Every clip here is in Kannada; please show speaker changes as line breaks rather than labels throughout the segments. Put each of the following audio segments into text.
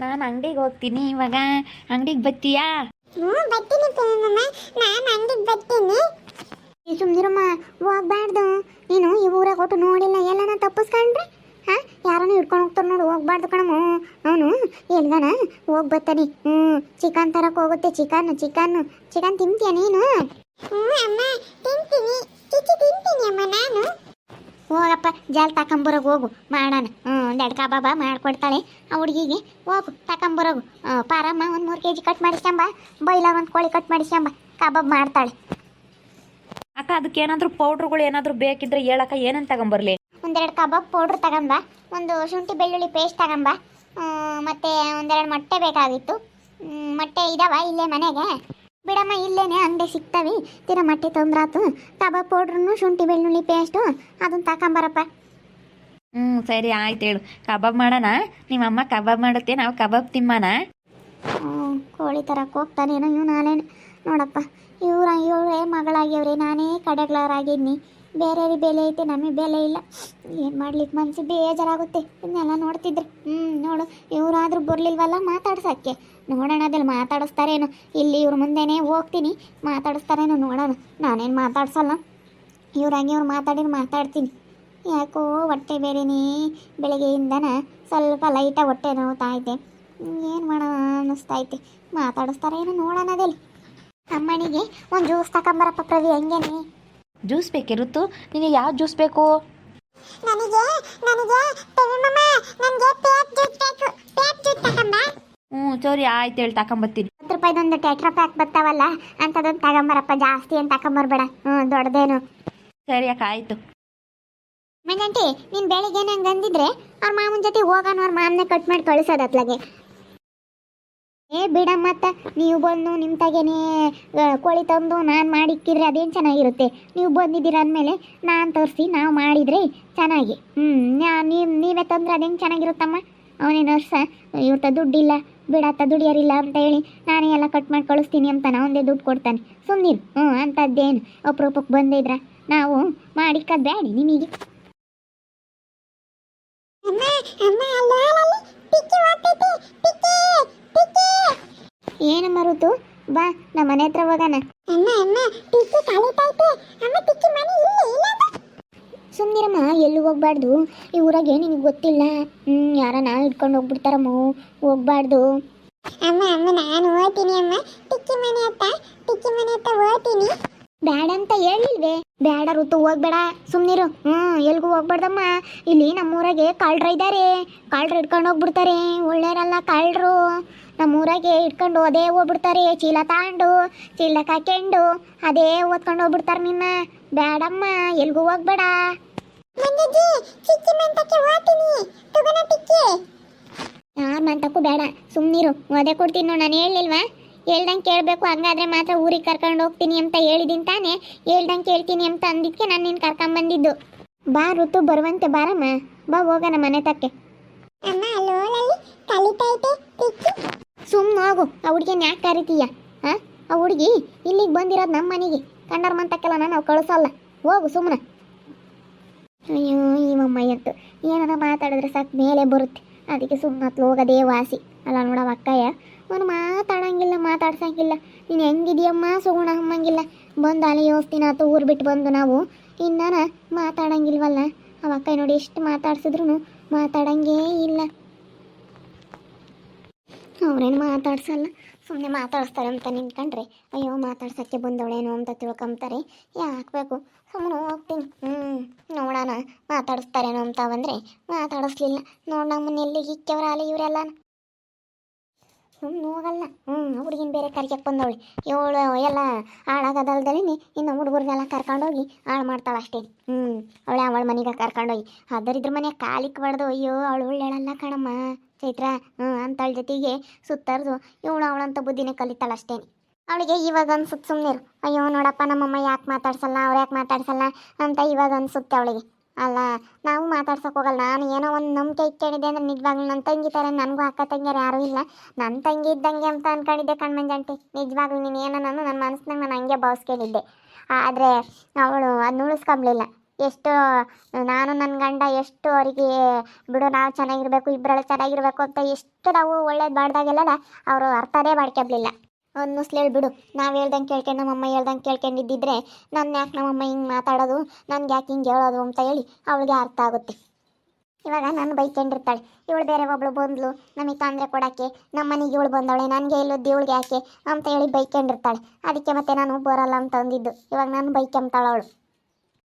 ನಾನು ಅಂಗಡಿಗೆ ಹೋಗ್ತೀನಿ ಇವಾಗ. ಅಂಗಡಿಗೆ ಬರ್ತೀಯಾ?
ಹ್ಞೂ ಬರ್ತೀನಿ ಪ್ರೇಮಮ್ಮ, ನಾನು ಅಂಗಡಿಗೆ ಬರ್ತೀನಿ. ಸುಮ್ಮನಿರಮ್ಮ, ಹೋಗ್ಬಾರ್ದು ನೀನು. ಈ ಊರಾಗ ಒಟ್ಟು ನೋಡಿಲ್ಲ, ಎಲ್ಲನ ತಪ್ಪಿಸ್ಕೊಂಡ್ರೆ ಯಾರನ್ನ ಹಿಡ್ಕೊಂಡು ಹೋಗ್ತಾರೆ ನೋಡು. ಹೋಗ್ಬಾರ್ದು ಕಣಮ್ಮ. ಅವನು ಎಲ್ಗನ ಹೋಗಿ ಬರ್ತಾನೆ. ಚಿಕನ್ ತರಕ್ಕೆ ಹೋಗುತ್ತೆ. ಚಿಕನ್ ತಿಂತೀಯ ನೀನು? ಅಮ್ಮ ತಿಂತೀನಿ, ತಿಂತೀನಿ ಅಮ್ಮ ನಾನು. ಹೋಗಪ್ಪ, ಜಾಲ್ ತಕೊಂಬರೋಗಿ ಹೋಗು, ಮಾಡೋಣ. ಒಂದೆರಡು ಕಬಾಬ ಮಾಡ್ಕೊಡ್ತಾಳೆ ಆ ಹುಡುಗಿಗೆ. ಹೋಗು ತಕೊಂಬರೋಗು. ಪಾರಮ್ಮ ಒಂದು 3 kg ಕಟ್ ಮಾಡಿಸ್ಕೊಂಬ. ಬೈಲಾಗ ಒಂದು ಕೋಳಿ ಕಟ್ ಮಾಡಿಸ್ಕೊಂಬ, ಕಬಾಬ್ ಮಾಡ್ತಾಳೆ.
ಅಕ್ಕ, ಅದಕ್ಕೆ ಏನಾದರೂ ಪೌಡ್ರುಗಳು ಏನಾದರೂ ಬೇಕಿದ್ರೆ ಹೇಳಕ್ಕ, ಏನಂತ ತಗೊಂಬರ್ಲಿ?
ಒಂದೆರಡು ಕಬಾಬ್ ಪೌಡ್ರ್ ತಗೊಂಬ, ಒಂದು ಶುಂಠಿ ಬೆಳ್ಳುಳ್ಳಿ ಪೇಸ್ಟ್ ತಗೊಂಬ, ಮತ್ತು ಒಂದೆರಡು ಮೊಟ್ಟೆ ಬೇಕಾಗಿತ್ತು. ಮೊಟ್ಟೆ ಇದಾವ ಇಲ್ಲೇ ಮನೆಗೆ? ಬಿಡಮ್ಮ, ಇಲ್ಲೇನೆ ಅಂಗಡಿ ಸಿಗ್ತವೆ. ತಿರ ಮೊಟ್ಟೆ ತೊಂದ್ರಾತು. ಕಬಾಬ್ ಪೌಡ್ರನ್ನು ಶುಂಠಿ ಬೆಳ್ಳುಳ್ಳಿ ಪೇಸ್ಟು ಅದನ್ನು ತಗೊಂಬರಪ್ಪ.
ಸರಿ ಆಯ್ತು, ಹೇಳು. ಕಬಾಬ್ ಮಾಡೋಣ? ನಿಮ್ಮಮ್ಮ ಕಬಾಬ್ ಮಾಡುತ್ತೆ, ನಾವು ಕಬಾಬ್ ತಿಮ್ಮಣ.
ಕೋಳಿ ತರಕ್ಕೆ ಹೋಗ್ತಾನೇನೋ ಇವು. ನಾನೇನು ನೋಡಪ್ಪ, ಇವರೇ ಮಗಳಾಗ್ಯವ್ರಿ, ನಾನೇ ಕಡೆಗಳಾಗಿದ್ನಿ. ಬೇರೆ ಬೆಲೆ ಐತೆ, ನಮಗೆ ಬೆಲೆ ಇಲ್ಲ. ಏನು ಮಾಡ್ಲಿಕ್ಕೆ ಮನಸ್ಸು ಬೇಜಾರಾಗುತ್ತೆ ಇದನ್ನೆಲ್ಲ ನೋಡ್ತಿದ್ರೆ. ನೋಡು, ಇವರಾದ್ರೂ ಬರಲಿಲ್ವಲ್ಲ ಮಾತಾಡ್ಸೋಕ್ಕೆ. ನೋಡೋಣ, ಅದಲ್ಲಿ ಮಾತಾಡಿಸ್ತಾರೇನು. ಇಲ್ಲಿ ಇವ್ರ ಮುಂದೆನೇ ಹೋಗ್ತೀನಿ, ಮಾತಾಡಿಸ್ತಾರೇನು ನೋಡೋಣ. ನಾನೇನು ಮಾತಾಡ್ಸಲ್ಲ, ಇವ್ರು ಮಾತಾಡ್ತೀನಿ. ಯಾಕೋ ಹೊಟ್ಟೆ ಬೇರೆನೇ, ಬೆಳಗ್ಗೆಯಿಂದನ ಸ್ವಲ್ಪ ಲೈಟಾಗಿ ಹೊಟ್ಟೆ ನೋವ್ತಾಯಿದೆ. ಏನು ಮಾಡೋಣ ಅನ್ನಿಸ್ತೈತೆ. ಮಾತಾಡಿಸ್ತಾರೇನು ನೋಡೋಣ ಅದಲ್ಲಿ. ಅಮ್ಮನಿಗೆ ಒಂದು ಜ್ಯೂಸ್ ತಗೊಂಬರಪ್ಪ ಪ್ರವಿ. ಹಂಗೇನೆ
ಜ್ಯೂಸ್ ಬೇಕಿರುತ್ತು? ನಿನಗೆ ಯಾವ ಜ್ಯೂಸ್ ಬೇಕು?
ನನಗೆ
ಸರಿ ಆಯ್ತು, ಹೇಳಿ ತಗೊಂಬರ್ತೀನಿ.
10 ರೂಪಾಯಿದೊಂದು ಟೆಟ್ರಾ ಪ್ಯಾಕ್ ಬರ್ತಾವಲ್ಲ, ಅಂಥದ್ದೊಂದು ತಗೊಂಬರಪ್ಪ. ಜಾಸ್ತಿ ಏನು ತಗೊಂಬರ್ಬೇಡ, ದೊಡ್ಡದೇನು.
ಸರಿ ಅಕ್ಕ, ಆಯಿತು.
ಮಂಜಂಟಿ, ನೀನು ಬೆಳಿಗ್ಗೆ ನಂಗೆ ಅಂದಿದ್ರೆ ಅವ್ರ ಮಾಮನ ಜೊತೆ ಹೋಗೋಣ, ಅವ್ರ ಮಾಮನೆ ಕಟ್ ಮಾಡಿ ಕಳಿಸೋದು ಅತ್ಲಾಗೆ. ಬಿಡಮ್ಮತ್ತ, ನೀವು ಬಂದು ನಿಮ್ಮ ತಗೇನೆ ಕೋಳಿ ತಂದು ನಾನು ಮಾಡಿಕ್ಕಿದ್ರೆ ಅದೇನು ಚೆನ್ನಾಗಿರುತ್ತೆ. ನೀವು ಬಂದಿದ್ದೀರ ಅಂದಮೇಲೆ ನಾನು ತೋರಿಸಿ ನಾವು ಮಾಡಿದರೆ ಚೆನ್ನಾಗಿ. ನೀವೇ ತಂದ್ರೆ ಅದೇನು ಚೆನ್ನಾಗಿರುತ್ತಮ್ಮ. ಅವನೇ ನರ್ಸ, ಇವ್ರ ದುಡ್ಡಿಲ್ಲ ಬಿಡತ್ತ, ದುಡಿಯೋರಿಲ್ಲ ಅಂತ ಹೇಳಿ ನಾನೇ ಎಲ್ಲ ಕಟ್ ಮಾಡಿ ಕಳಿಸ್ತೀನಿ ಅಂತ ಅವನದೇ ದುಡ್ಡು ಕೊಡ್ತಾನೆ. ಸುಮ್ಮನಿರು. ಅಂಥದ್ದೇನು ಅಪರೂಪಕ್ಕೆ ಬಂದಿದ್ರ ನಾವು ಮಾಡಿಕ್ಕದು ಬೇಡಿ ನಿಮಗೆ. ಏನು ಮರುತು, ಬಾ ನಮ್ಮ ಮನೆ ಹತ್ರ ಹೋಗೋಣ. ಸುಮ್ಮನಿರಮ್ಮ, ಎಲ್ಲೂ ಹೋಗ್ಬಾರ್ದು. ಈ ಊರಾಗೆ ನಿನಗೆ ಗೊತ್ತಿಲ್ಲ, ಯಾರನ್ನ ಇಟ್ಕೊಂಡು ಹೋಗ್ಬಿಡ್ತಾರಮ್ಮ. ಹೋಗ್ಬಾರ್ದು. ಅಮ್ಮ ನಾನು ಹೋಗ್ತೀನಿ ಅಮ್ಮ, ಟಿಕ್ಕಿ ಮನೆ ಹತ್ರ ಹೋಗ್ತೀನಿ. ಬೇಡ ಅಂತ ಹೇಳಿಲ್ವೇ? ಬೇಡ ಋತು, ಹೋಗ್ಬೇಡ, ಸುಮ್ಮನಿರು. ಎಲ್ಗೂ ಹೋಗ್ಬಾರ್ದಮ್ಮ. ಇಲ್ಲಿ ನಮ್ಮೂರಾಗೆ ಕಳ್ರ ಇದ್ದಾರೆ, ಕಳ್ರು ಇಟ್ಕೊಂಡು ಹೋಗ್ಬಿಡ್ತಾರೆ. ಒಳ್ಳೆಯರಲ್ಲ ಕಳ್ರು. ನಮ್ಮೂರಾಗೆ ಇಟ್ಕೊಂಡು ಅದೇ ಹೋಗ್ಬಿಡ್ತಾರೆ. ಚೀಲ ಹಾಕೊಂಡು ಅದೇ ಓದ್ಕೊಂಡು ಹೋಗ್ಬಿಡ್ತಾರೆ ನಿನ್ನ. ಬೇಡಮ್ಮ, ಎಲ್ಗೂ ಹೋಗ್ಬೇಡ. ಯಾರ ಮಂತಕ್ಕೂ ಬೇಡ, ಸುಮ್ಮನಿರು. ಅದೇ ಕೊಡ್ತೀನಿ ನೋಡು. ನಾನು ಹೇಳಿಲ್ವಾ? ಹೇಳ್ದಂಗೆ ಕೇಳಬೇಕು. ಹಂಗಾದ್ರೆ ಮಾತ್ರ ಊರಿಗೆ ಕರ್ಕೊಂಡು ಹೋಗ್ತೀನಿ ಅಂತ ಹೇಳಿದ್ದೀನಿ ತಾನೇ. ಹೇಳ್ದಂಗೆ ಕೇಳ್ತೀನಿ ಅಂತ ಅಂದಿದ್ದಕ್ಕೆ ನಾನು ನಿನ್ನ ಕರ್ಕೊಂಬಂದಿದ್ದು. ಬಾ ಋತು, ಬರುವಂತೆ ಬಾರಮ್ಮ, ಬಾ ಹೋಗೋಣ ಮನೆ ತಕ್ಕೆ. ಸುಮ್ಮನೆ ಹೋಗು. ಆ ಹುಡುಗಿನ ಯಾಕೆ ಕರಿತೀಯ? ಆ ಹುಡುಗಿ ಇಲ್ಲಿಗೆ ಬಂದಿರೋದು ನಮ್ಮ ಮನೆಗೆ. ಕಂಡರ ಮಂತಕ್ಕೆಲ್ಲ ನಾವು ಕಳಿಸಲ್ಲ. ಹೋಗು ಸುಮ್ಮನೆ. ಅಯ್ಯೋ ಈ ಮಮ್ಮಯ್ಯಂತು ಏನಾರ ಮಾತಾಡಿದ್ರೆ ಸಾಕು ಮೇಲೆ ಬರುತ್ತೆ. ಅದಕ್ಕೆ ಸುಮ್ಮನೆ ಹೋಗೋದೇ ವಾಸಿ ಅಲ್ಲ. ನೋಡವ ಅಕ್ಕಯ್ಯ, ಅವನು ಮಾತಾಡ್ಸಂಗಿಲ್ಲ. ನೀನು ಹೆಂಗಿದೆಯಮ್ಮ ಸುಗುಣ ಅಮ್ಮಂಗಿಲ್ಲ. ಬಂದು ಅಲ್ಲಿ ಯೋಸ್ತಿನ ಆತು, ಊರು ಬಿಟ್ಟು ಬಂದು ನಾವು ಇನ್ನಾನ ಮಾತಾಡಂಗಿಲ್ವಲ್ಲ. ಅವ ಅಕ್ಕ ನೋಡಿ ಎಷ್ಟು ಮಾತಾಡ್ಸಿದ್ರು ಮಾತಾಡಂಗೇ ಇಲ್ಲ. ಅವ್ರೇನು ಮಾತಾಡ್ಸಲ್ಲ, ಸುಮ್ಮನೆ ಮಾತಾಡಿಸ್ತಾರೆ ಅಂತ ನಿಂತ್ಕೊಂಡ್ರೆ ಅಯ್ಯೋ ಮಾತಾಡ್ಸೋಕ್ಕೆ ಬಂದವಳೇನು ಅಂತ ತಿಳ್ಕೊಂತಾರೆ. ಯಾಕಬೇಕು, ಸುಮ್ಮನೆ ಹೋಗ್ತೀನಿ. ನೋಡೋಣ ಮಾತಾಡಿಸ್ತಾರೇನೋ ಅಂತ ಬಂದರೆ ಮಾತಾಡಿಸ್ಲಿಲ್ಲ. ನೋಡು ನಮ್ಮನ್ನ ಎಲ್ಲಿಗೆ ಇಕ್ಕವ್ರಾಲಿ ಇವರೆಲ್ಲ. ಸುಮ್ಮನೆ ಹೋಗಲ್ಲ. ಹುಡುಗಿನ ಬೇರೆ ಕರ್ಕಕ್ಕೆ ಬಂದವಳು. ಇವಳು ಎಲ್ಲ ಹಾಳಾಗೋದಲ್ದಲ್ಲಿ ಇನ್ನು ಹುಡುಗರ್ನೆಲ್ಲ ಕರ್ಕೊಂಡೋಗಿ ಹಾಳು ಮಾಡ್ತಾಳೆ ಅಷ್ಟೇ. ಅವಳ ಮನೆಗೆ ಕರ್ಕೊಂಡೋಗಿ ಅದರಿದ್ರ ಮನೆ ಕಾಲಿಕ್ಕೆ ಬಡ್ದು. ಅಯ್ಯೋ ಅವಳು ಒಳ್ಳೆಯಲ್ಲ ಕಣಮ್ಮ ಚೈತ್ರ. ಅಂತಳ ಜೊತೆಗೆ ಸುತ್ತರ್ದು ಅವಳಂತ ಬುದ್ಧಿನೇ ಕಲಿತಾಳೆ ಅಷ್ಟೇ. ಅವಳಿಗೆ ಇವಾಗ ಅನ್ಸುತ್ತೆ ಸುಮ್ಮನಿರು. ಅಯ್ಯೋ ನೋಡಪ್ಪ ನಮ್ಮಮ್ಮ ಯಾಕೆ ಮಾತಾಡ್ಸಲ್ಲ, ಅವ್ರು ಯಾಕೆ ಮಾತಾಡ್ಸಲ್ಲ ಅಂತ ಇವಾಗ ಅನ್ಸುತ್ತೆ ಅವಳಿಗೆ. ಅಲ್ಲ, ನಾವು ಮಾತಾಡ್ಸೋಕೆ ಹೋಗಲ್ಲ. ನಾನು ಏನೋ ಒಂದು ನಂಬಿಕೆ ಇಟ್ಕೊಂಡಿದ್ದೆ ಅಂದರೆ ನಿಜವಾಗ್ಲೂ ನನ್ನ ತಂಗಿ ಥರ ನನಗೂ ಅಕ್ಕ ತಂಗಿಯರು ಯಾರೂ ಇಲ್ಲ. ನನ್ನ ತಂಗಿ ಇದ್ದಂಗೆ ಅಂತ ಅಂದ್ಕೊಂಡಿದ್ದೆ ಕಣ್ಮಂಜಂಟಿ. ನಿಜವಾಗ್ಲೂ ನೀನು ಏನೋ ನನ್ನ ಮನಸ್ಸಿನಾಗ ನಾನು ಹಂಗೆ ಭಾವಿಸ್ಕೊಂಡಿದ್ದೆ. ಆದರೆ ಅವಳು ಅದನ್ನ ಉಳಿಸ್ಕೊಂಬ್ಲಿಲ್ಲ. ಎಷ್ಟು ನಾನು ನನ್ನ ಗಂಡ ಎಷ್ಟು ಅವರಿಗೆ ಬಿಡು ನಾವು ಚೆನ್ನಾಗಿರ್ಬೇಕು ಇಬ್ಬರಲ್ಲ ಚೆನ್ನಾಗಿರ್ಬೇಕು ಅಂತ ಎಷ್ಟು ನಾವು ಒಳ್ಳೇದು ಮಾಡ್ದಾಗೆಲ್ಲ ಅವರು ಅರ್ಥನೇ ಮಾಡ್ಕೊಬ್ಲಿಲ್ಲ. ಅನ್ನಿಸ್ಲೇಳಿ ಬಿಡು, ನಾವು ಹೇಳ್ದಂಗೆ ಕೇಳ್ಕೊಂಡು ನಮ್ಮಮ್ಮ ಹೇಳ್ದಂಗೆ ಕೇಳ್ಕೊಂಡಿದ್ದಿದ್ರೆ ನನ್ನ ಯಾಕೆ ನಮ್ಮಮ್ಮ ಹಿಂಗೆ ಮಾತಾಡೋದು, ನನ್ಗೆ ಯಾಕೆ ಹಿಂಗೆ ಹೇಳೋದು ಅಂತ ಹೇಳಿ ಅವಳಿಗೆ ಅರ್ಥ ಆಗುತ್ತೆ. ಇವಾಗ ನಾನು ಬೈಕೊಂಡಿರ್ತಾಳೆ, ಇವಳು ಬೇರೆ ಒಬ್ಳು ಬಂದ್ಲು ನಮಗೆ ತೊಂದರೆ ಕೊಡೋಕ್ಕೆ, ನಮ್ಮ ಮನೆಗೆ ಇವಳು ಬಂದವಳೆ ನನಗೆ ಇಲ್ಲದ್ದು ಇವಳಿಗೆ ಯಾಕೆ ಅಂತ ಹೇಳಿ ಬೈಕೊಂಡಿರ್ತಾಳೆ. ಅದಕ್ಕೆ ಮತ್ತೆ ನಾನು ಬರೋಲ್ಲ ಅಂತ ಅಂದಿದ್ದು. ಇವಾಗ ನಾನು ಬೈಕೊಂತಾಳೆ ಅವಳು.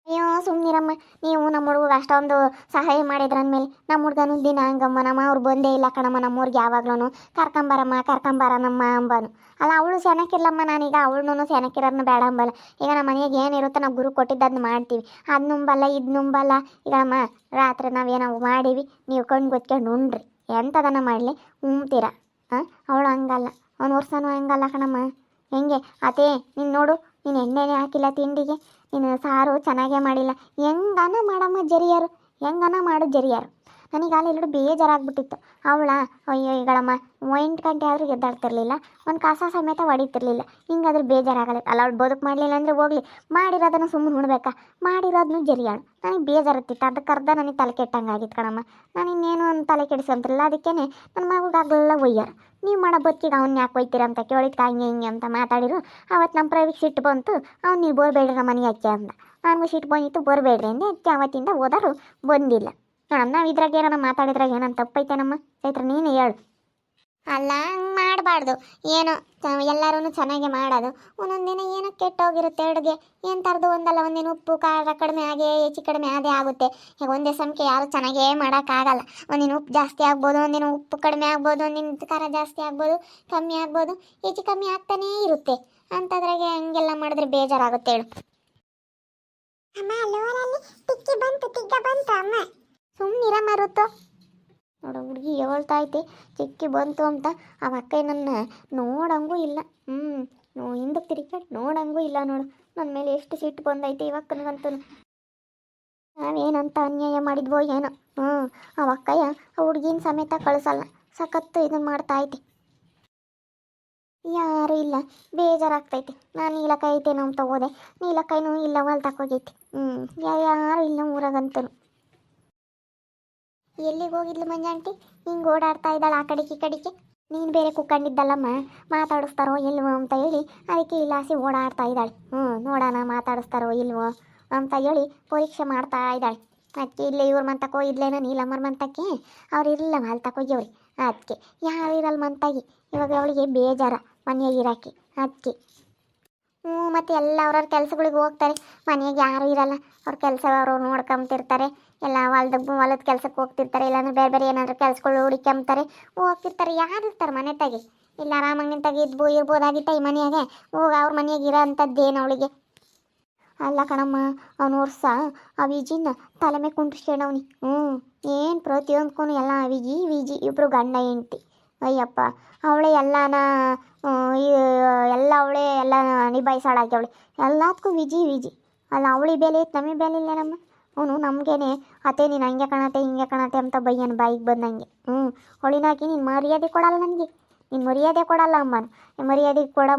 ಅಯ್ಯೋ ಸುಮ್ಮನಿರಮ್ಮ, ನೀವು ನಮ್ಮ ಹುಡುಗ ಅಷ್ಟೊಂದು ಸಹಾಯ ಮಾಡಿದ್ರಂದ್ಮೇಲೆ ನಮ್ಮ ಹುಡುಗನು ದಿನ ಹಂಗಮ್ಮ ನಮ್ಮ ಅವ್ರು ಬಂದೇ ಇಲ್ಲ ಕಣಮ್ಮ ನಮ್ಮೂರಿಗೆ ಯಾವಾಗ್ಲೂ ಕರ್ಕೊಂಬಾರ ನಮ್ಮ ಅಂಬನು. ಅಲ್ಲ ಅವಳು ಸೆನಕ್ಕಿರ್ಲಮ್ಮ, ನಾನೀಗ ಅವಳನ್ನೂ ಸೆನಕ್ಕಿರೋದನ್ನ ಬೇಡ ಅಂಬಲ್ಲ. ಈಗ ನಮ್ಮ ಮನೆಗೆ ಏನಿರುತ್ತೋ ನಾವು ಗುರು ಕೊಟ್ಟಿದ್ದದನ್ನ ಮಾಡ್ತೀವಿ, ಅದು ನುಂಬಲ್ಲ ಇದು ನುಂಬಲ್ಲ. ಈಗ ಅಮ್ಮ ರಾತ್ರಿ ನಾವೇನೋ ಮಾಡೀವಿ, ನೀವು ಕಣ್ಣು ಗೊತ್ಕೊಂಡು ಉಣ್ರಿ, ಎಂಥದನ್ನ ಮಾಡಲಿ ಉಣ್ತೀರ. ಅವಳು ಹಂಗಲ್ಲ, ಅವ್ನು ವರ್ಷನೂ ಹಂಗಲ್ಲ ಕಣಮ್ಮ. ಹೆಂಗೆ ಅದೇ ನೀನು ನೋಡು, ನೀನು ಎಣ್ಣೆನೇ ಹಾಕಿಲ್ಲ ತಿಂಡಿಗೆ, ನೀನು ಸಾರು ಚೆನ್ನಾಗೇ ಮಾಡಿಲ್ಲ, ಹೆಂಗನ ಮಾಡಮ್ಮ ಜರಿಯಾರು, ಹೆಂಗನ ಮಾಡು ಜರಿಯಾರು. ನನಗೆ ಅಲ್ಲಿ ಎರಡು ಬೇಜಾರಾಗ್ಬಿಟ್ಟಿತ್ತು. ಅವಳ ಅಯ್ಯೋ ಈಗಳಮ್ಮ 8 ಗಂಟೆ ಆದರೂ ಎದ್ದಾಡ್ತಿರ್ಲಿಲ್ಲ, ಒಂದು ಕಸ ಸಮೇತ ಹೊಡಿತಿರ್ಲಿಲ್ಲ. ಹಿಂಗಾದ್ರೆ ಬೇಜಾರಾಗಲ್ಲ. ಅಲ್ಲ ಅವಳು ಬದುಕು ಮಾಡಲಿಲ್ಲ ಅಂದರೆ ಹೋಗಲಿ, ಮಾಡಿರೋದನ್ನು ಸುಮ್ಮನೆ ಉಣ್ಬೇಕಾ, ಮಾಡಿರೋದನ್ನು ಜರಿಯಾಳು. ನನಗೆ ಬೇಜಾರತ್ತಿತ್ತು, ಅದಕ್ಕರ್ಧ ನನಗೆ ತಲೆ ಕೆಟ್ಟಂಗಾಗಿತ್ತು ಕಣಮ್ಮ. ನಾನು ಇನ್ನೇನು ಒಂದು ತಲೆ ಕೆಡಿಸಂತಿಲ್ಲ. ಅದಕ್ಕೇ ನನ್ನ ಮಗುಗಾಗಲೆಲ್ಲ ಒಯ್ಯಾರು, ನೀವು ಮಾಡೋ ಬದುಕಿಗೆ ಅವ್ನು ಯಾಕೆ ಒಯ್ತೀರ ಅಂತ ಕೇಳಿದ್ಕ ಹಂಗೆ ಹಿಂಗೆ ಅಂತ ಮಾತಾಡಿರು. ಅವತ್ತು ನಮ್ಮ ಪ್ರವಿಗೆ ಸಿಟ್ಟು ಬಂತು, ಅವ್ನು ನೀವು ಬೋರ್ಬೇಡ್ರಿ ನಮ್ಮ ಮನೆಗೆ ಅಕ್ಕಿ ಅಂದ. ನನಗೂ ಸಿಟ್ಟು ಬಂದಿತ್ತು, ಬೋರ್ಬೇಡ್ರಿ ಅಂದೆ. ಅಕ್ಕಿ ಅವತ್ತಿಂದ ಹೋದರು ಬಂದಿಲ್ಲ. ಮೇಡಮ್ ನಾವು ಇದ್ರಾಗ ಏನಾರ ಮಾತಾಡಿದ್ರಾಗ ಏನಂತ ತಪ್ಪೈತೇನಮ್ಮ? ಚೈತ್ರ ನೀನು ಹೇಳು. ಅಲ್ಲ ಹಂಗೆ ಮಾಡಬಾರ್ದು, ಏನೋ ಎಲ್ಲರೂ ಚೆನ್ನಾಗೆ ಮಾಡೋದು. ಒಂದೊಂದು ದಿನ ಏನೋ ಕೆಟ್ಟೋಗಿರುತ್ತೆ ಅಡುಗೆ, ಏನು ಥರದ್ದು ಒಂದಲ್ಲ ಒಂದಿನ ಉಪ್ಪು ಖಾರ ಕಡಿಮೆ ಆಗೇ ಹೆಚ್ಚು ಕಡಿಮೆ ಅದೇ ಆಗುತ್ತೆ. ಈಗ ಒಂದೇ ಸಮಕ್ಕೆ ಯಾರು ಚೆನ್ನಾಗೇ ಮಾಡೋಕ್ಕಾಗಲ್ಲ. ಒಂದಿನ ಉಪ್ಪು ಜಾಸ್ತಿ ಆಗ್ಬೋದು, ಒಂದಿನ ಉಪ್ಪು ಕಡಿಮೆ ಆಗ್ಬೋದು, ಒಂದಿನ ಖಾರ ಜಾಸ್ತಿ ಆಗ್ಬೋದು, ಕಮ್ಮಿ ಆಗ್ಬೋದು, ಹೆಚ್ಚು ಕಮ್ಮಿ ಆಗ್ತಾನೇ ಇರುತ್ತೆ. ಅಂಥದ್ರಾಗೆ ಹಂಗೆಲ್ಲ ಮಾಡಿದ್ರೆ ಬೇಜಾರಾಗುತ್ತೆ ಹೇಳು. ಅಮ್ಮ ಅಲ್ಲೋರಲ್ಲಿ ಟಿಕ್ಕಿ ಬಂತು, ತಿಗ್ಗ ಬಂತು ಅಮ್ಮ. ಸುಮ್ಮನಿರಮ್ಮ ಋತು. ನೋಡು ಹುಡುಗಿ ಹೇಳ್ತಾ ಐತಿ ಚಿಕ್ಕಿ ಬಂತು ಅಂತ. ಆ ಅಕ್ಕ ನನ್ನ ನೋಡಂಗೂ ಇಲ್ಲ. ಹಿಂದಕ್ಕೆ ತಿರುಗಿ ನೋಡಂಗೂ ಇಲ್ಲ. ನೋಡು ನನ್ನ ಮೇಲೆ ಎಷ್ಟು ಸಿಟ್ಟು ಬಂದೈತೆ ಇವಕ್ಕನಿಗಂತೂ. ನಾವೇನಂತ ಅನ್ಯಾಯ ಮಾಡಿದ್ವೋ ಏನೋ. ಆ ಅಕ್ಕಯ್ಯ ಆ ಹುಡುಗಿನ ಸಮೇತ ಕಳಿಸಲ್ಲ, ಸಖತ್ತು ಇದನ್ನು ಮಾಡ್ತಾ ಐತಿ. ಯಾರೂ ಇಲ್ಲ, ಬೇಜಾರಾಗ್ತೈತಿ. ನಾನು ನೀಲಕಾಯಿ ಐತೇನೋ ಅಂತ ಹೋದೆ, ನೀಲಕಾಯಿನೂ ಇಲ್ಲ, ಹೊಲ್ತಕ್ಕೋಗೈತಿ. ಯಾರು ಇಲ್ಲ ಊರಾಗಂತೂ. ಎಲ್ಲಿಗೆ ಹೋಗಿದ್ಲು ಮಂಜಾಂಟಿ? ಹಿಂಗೆ ಓಡಾಡ್ತಾ ಇದ್ದಾಳೆ ಆ ಕಡೆಗೆ ಈ ಕಡೆಗೆ. ನೀನು ಬೇರೆ ಕುಕ್ಕಂಡಿದ್ದಲ್ಲಮ್ಮ, ಮಾತಾಡಿಸ್ತಾರೋ ಇಲ್ವೋ ಅಂತ ಹೇಳಿ ಅದಕ್ಕೆ ಇಲ್ಲಾಸಿ ಓಡಾಡ್ತಾ ಇದ್ದಾಳೆ. ನೋಡೋಣ ಮಾತಾಡಿಸ್ತಾರೋ ಇಲ್ವೋ ಅಂತ ಹೇಳಿ ಪರೀಕ್ಷೆ ಮಾಡ್ತಾ ಇದ್ದಾಳೆ. ಅದಕ್ಕೆ ಇಲ್ಲೇ ಇವ್ರ ಮಂತಕ್ಕೆ ಹೋಗಿದ್ಲೇನೋ ನೀಲಮ್ಮರ ಮಂತಕ್ಕೆ. ಅವ್ರು ಇರಲಿಲ್ಲ ಮಾಲ್ತಕ್ಕೆ ಹೋಗ್ಯವ್ರಿ. ಅದಕ್ಕೆ ಯಾರು ಇರಲ್ಲ ಮಂತಾಗಿ. ಇವಾಗ ಅವಳಿಗೆ ಬೇಜಾರ ಮನೆಯಾಗ ಇರೋಕ್ಕೆ. ಅದಕ್ಕೆ ಮತ್ತು ಎಲ್ಲ ಅವ್ರವ್ರ ಕೆಲಸಗಳಿಗೆ ಹೋಗ್ತಾರೆ, ಮನೆಯಾಗ ಯಾರೂ ಇರಲ್ಲ. ಅವ್ರ ಕೆಲಸ ಅವರು ನೋಡ್ಕೊಂತಿರ್ತಾರೆ. ಎಲ್ಲ ಹೊಲದ ಕೆಲಸಕ್ಕೆ ಹೋಗ್ತಿರ್ತಾರೆ, ಇಲ್ಲಾಂದ್ರೆ ಬೇರೆ ಬೇರೆ ಏನಾದರೂ ಕೆಲಸಗಳು ಹುಡುಕೊಂತಾರೆ ಹೋಗ್ತಿರ್ತಾರೆ. ಯಾರು ಇರ್ತಾರೆ ಮನೆ ತಾಗಿ? ಇಲ್ಲ ಆರಾಮಾಗಿ ನಿಂತಾಗಿ ಇರ್ಬೋದಾಗಿತ್ತ ಈ ಮನೆಯಾಗೆ. ಹೋಗಿ ಅವ್ರ ಮನೆಯಾಗ ಇರೋ ಅಂಥದ್ದೇನು ಅವಳಿಗೆ? ಅಲ್ಲ ಕಣಮ್ಮ, ಅವನು ವರ್ಷ ಆ ವಿಜಿನ ತಲೆ ಮೇಲೆ ಕುಂಟಿಸ್ಕೊಂಡವ್ನಿ. ಏನು ಪ್ರತಿಯೊಂದಕ್ಕೂ ಎಲ್ಲ ವಿಜಿ ಇಬ್ಬರು ಗಂಡ ಹೆಂಡ್ತಿ. ಅಯ್ಯಪ್ಪ ಅವಳೇ ಎಲ್ಲನ ಎಲ್ಲ ಅವಳೇ ಎಲ್ಲ ನಿಭಾಯಿಸಾಳಾಗಿ ಅವಳೆ ಎಲ್ಲದಕ್ಕೂ ವಿಜಿ. ಅಲ್ಲ ಅವಳಿ ಬೆಲೆ ಇತ್ತು, ನಮಗೆ ಬೆಲೆ ಇಲ್ಲ ನಮ್ಮ. ಅವನು ನಮಗೇನೆ ಅತ್ತೆ ನೀನು ಹಂಗೆ ಕಾಣತ್ತೆ ಹಿಂಗೆ ಕಾಣತ್ತೆ ಅಂತ ಬೈಯನು ಬಾಯಿಗೆ ಬಂದಂಗೆ. ಹೊಳಿನಾಕಿ ನೀನು ಮರ್ಯಾದೆ ಕೊಡಲ್ಲ ನನಗೆ, ನೀನು ಮರ್ಯಾದೆ ಕೊಡಲ್ಲ ಅಮ್ಮನು.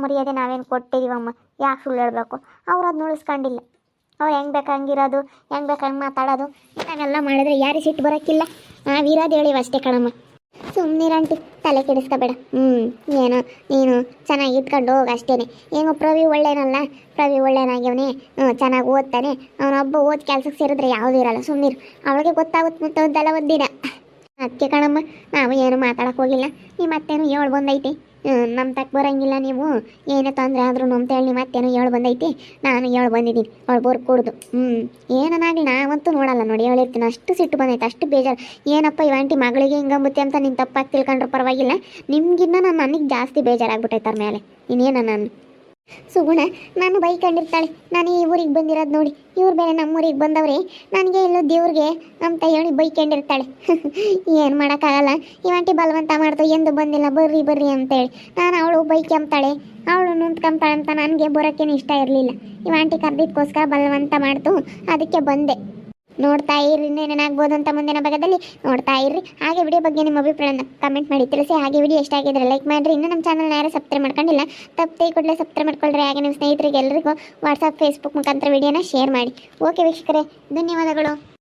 ಮರ್ಯಾದೆ ನಾವೇನು ಕೊಟ್ಟಿದ್ದೀವಮ್ಮ, ಯಾಕೆ ಸುಳ್ಳು ಹೇಳಬೇಕು? ಅವ್ರು ಅದನ್ನ ಉಳಿಸ್ಕೊಂಡಿಲ್ಲ. ಅವ್ರು ಹೆಂಗೆ ಬೇಕು ಹಂಗಿರೋದು, ಹೆಂಗೆ ಬೇಕು ಹಂಗೆ ಮಾತಾಡೋದು. ನಾವೆಲ್ಲ ಮಾಡಿದ್ರೆ ಯಾರಿಗೆ ಸಿಟ್ಟು ಬರೋಕ್ಕಿಲ್ಲ. ನಾವಿರೋದು ಹೇಳಿವ ಅಷ್ಟೇ ಕಣಮ್ಮ. ಸುಮ್ಮನಿರಂಟಿ, ತಲೆ ಕೆಡಿಸ್ಕೋಬೇಡ. ಏನೋ ನೀನು ಚೆನ್ನಾಗಿ ಇದ್ಕೊಂಡು ಹೋಗಿ ಅಷ್ಟೇ. ಏನೋ ಪ್ರವಿ ಒಳ್ಳೇನಲ್ಲ, ಪ್ರವಿ ಒಳ್ಳೇನಾಗ್ಯವನೇ, ಚೆನ್ನಾಗಿ ಓದ್ತಾನೆ. ಅವನೊಬ್ಬ ಓದಿ ಕೆಲ್ಸಕ್ಕೆ ಸೇರಿದ್ರೆ ಯಾವುದೂ ಇರಲ್ಲ. ಸುಮ್ಮನಿರು, ಅವಳಿಗೆ ಗೊತ್ತಾಗುತ್ತೆ ಮುತ್ತೊಂದಲ್ಲ ಒಂದಿನ. ಅದಕ್ಕೆ ಕಣಮ್ಮ ನಾವು ಏನು ಮಾತಾಡೋಕೆ ಹೋಗಿಲ್ಲ. ನಿಮ್ಮ ಮತ್ತೇನು ಹೇಳಿ ಬಂದೈತಿ, ನಮ್ಮ ತಕ್ಕ ಬರೋಂಗಿಲ್ಲ ನೀವು, ಏನೇ ತೊಂದರೆ ಆದರೂ ಅಂತೇಳಿ ನಿಮ್ಮ ಮತ್ತೇನು ಹೇಳಿ ಬಂದೈತಿ. ನಾನು ಹೇಳಿ ಬಂದಿದ್ದೀನಿ ಅವಳು ಬರ್ಕೊಡ್ದು. ಏನನ್ನಾಗಲಿ ನಾವಂತೂ ನೋಡಲ್ಲ ನೋಡಿ, ಹೇಳಿರ್ತೀನಿ. ಅಷ್ಟು ಸಿಟ್ಟು ಬಂದೈತೆ, ಅಷ್ಟು ಬೇಜಾರು. ಏನಪ್ಪ ಇವಂಟಿ ಮಗಳಿಗೆ ಹಿಂಗಂಬುತ್ತೆ ಅಂತ ನೀನು ತಪ್ಪಾಗಿ ತಿಳ್ಕೊಂಡ್ರೆ ಪರವಾಗಿಲ್ಲ, ನಿಮಗಿನ್ನ ನನಗೆ ಜಾಸ್ತಿ ಬೇಜಾರಾಗ್ಬಿಟ್ಟೈತೆ ಅವ್ರ ಮೇಲೆ. ಇನ್ನೇನ ನಾನು ಸುಗುಣ ನಾನು ಬೈಕೊಂಡಿರ್ತಾಳೆ. ನಾನು ಈ ಊರಿಗೆ ಬಂದಿರೋದು ನೋಡಿ, ಇವ್ರು ಬೇರೆ ನಮ್ಮೂರಿಗೆ ಬಂದವ್ರೆ, ನನಗೆ ಇಲ್ಲೋ ದೇವ್ರಿಗೆ ಅಂತ ಹೇಳಿ ಬೈಕೊಂಡಿರ್ತಾಳೆ. ಏನು ಮಾಡೋಕ್ಕಾಗಲ್ಲ, ಇವಂಟಿ ಬಲವಂತ ಮಾಡ್ತು, ಎಂದು ಬಂದಿಲ್ಲ ಬರ್ರಿ ಅಂತೇಳಿ. ನಾನು ಅವಳು ಬೈಕೊಂತಾಳೆ, ಅವಳು ನಿಂತ್ಕೊಂತಾಳೆ ಅಂತ ನನಗೆ ಬರೋಕ್ಕೇನು ಇಷ್ಟ ಇರಲಿಲ್ಲ. ಇವಂಟಿ ಕರೆದಿದ್ದಕ್ಕೋಸ್ಕರ ಬಲವಂತ ಮಾಡ್ತು, ಅದಕ್ಕೆ ಬಂದೆ. ನೋಡ್ತಾ ಇರ್ರಿ ಇನ್ನೇನಾಗ್ಬೋದು ಅಂತ ಮುಂದಿನ ಭಾಗದಲ್ಲಿ ನೋಡ್ತಾ ಇರ್ರಿ. ಹಾಗೆ ವಿಡಿಯೋ ಬಗ್ಗೆ ನಿಮ್ಮ ಅಭಿಪ್ರಾಯನ ಕಮೆಂಟ್ ಮಾಡಿ ತಿಳಿಸಿ. ಹಾಗೆ ವಿಡಿಯೋ ಇಷ್ಟ ಆಗಿದ್ರೆ ಲೈಕ್ ಮಾಡಿರಿ. ಇನ್ನೂ ನಮ್ಮ ಚಾನಲ್ನ ಯಾರು ಸಬ್ಸ್ಕ್ರೈಬ್ ಮಾಡ್ಕೊಂಡಿಲ್ಲ ತಪ್ಪದೆ ಕೂಡಲೇ ಸಬ್ಸ್ಕ್ರೈಬ್ ಮಾಡ್ಕೊಳ್ರಿ. ಹಾಗೆ ನಿಮ್ಮ ಸ್ನೇಹಿತರಿಗೆ ಎಲ್ಲರಿಗೂ ವಾಟ್ಸಪ್ ಫೇಸ್ಬುಕ್ ಮುಖಾಂತರ ವಿಡಿಯೋನ ಶೇರ್ ಮಾಡಿ. ಓಕೆ ವೀಕ್ಷಕರೇ, ಧನ್ಯವಾದಗಳು.